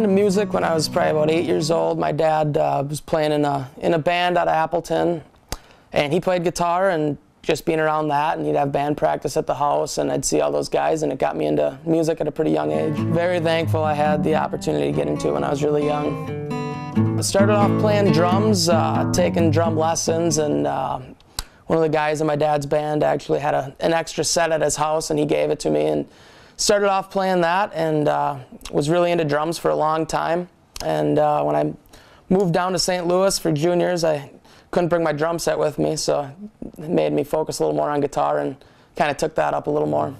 into music when I was probably about 8 years old. My dad was playing in a band out of Appleton, and he played guitar, and just being around that, and he'd have band practice at the house, and I'd see all those guys, and it got me into music at a pretty young age. Very thankful I had the opportunity to get into it when I was really young. I started off playing drums, taking drum lessons, and one of the guys in my dad's band actually had an extra set at his house, and he gave it to me, and started off playing that, and was really into drums for a long time. And when I moved down to St. Louis for juniors, I couldn't bring my drum set with me, so it made me focus a little more on guitar and kind of took that up a little more.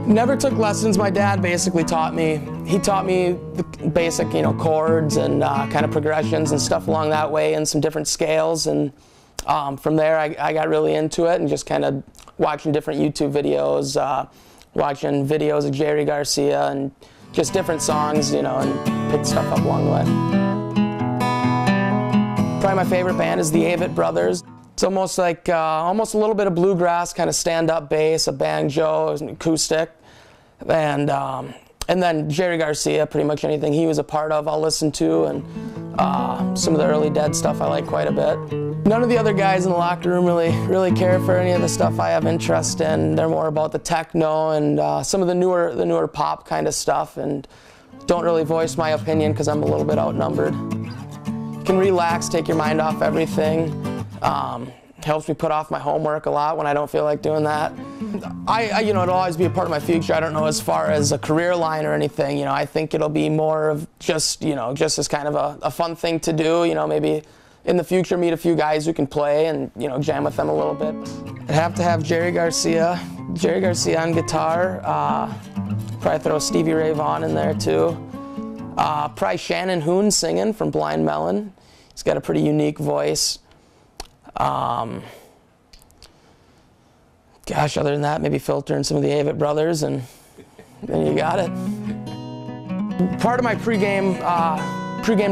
Never took lessons. My dad basically taught me. He taught me the basic, chords and kind of progressions and stuff along that way, and some different scales. And from there, I got really into it and just kind of watching different YouTube videos, watching videos of Jerry Garcia and just different songs, and picked stuff up along the way. Probably my favorite band is the Eick brothers. It's almost like almost a little bit of bluegrass, kind of stand-up bass, a banjo, an acoustic, and then Jerry Garcia. Pretty much anything he was a part of, I'll listen to, and some of the early Dead stuff I like quite a bit. None of the other guys in the locker room really care for any of the stuff I have interest in. They're more about the techno and some of the newer pop kind of stuff, and don't really voice my opinion because I'm a little bit outnumbered. You can relax, take your mind off everything. Helps me put off my homework a lot when I don't feel like doing that. It'll always be a part of my future. I don't know as far as a career line or anything. I think it'll be more of just as kind of a fun thing to do. Maybe in the future meet a few guys who can play and jam with them a little bit. I'd have to have Jerry Garcia on guitar. Probably throw Stevie Ray Vaughan in there too. Probably Shannon Hoon singing from Blind Melon. He's got a pretty unique voice. Gosh, other than that, maybe filter in some of the Eick brothers, and then you got it. Part of my pregame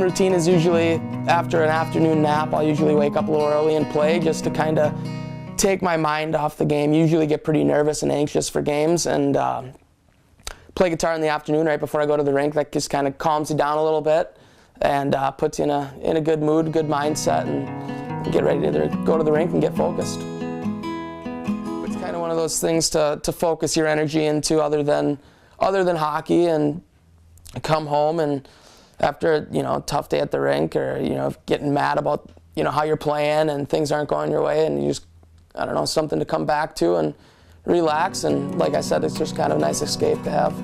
routine is usually after an afternoon nap. I'll usually wake up a little early and play just to kind of take my mind off the game. Usually get pretty nervous and anxious for games, and play guitar in the afternoon right before I go to the rink. That just kind of calms you down a little bit and puts you in a good mood, good mindset, and get ready to go to the rink and get focused. It's kind of one of those things to focus your energy into other than hockey, and come home and after a tough day at the rink, or getting mad about how you're playing and things aren't going your way, and you just, I don't know, something to come back to and relax. And like I said, it's just kind of a nice escape to have.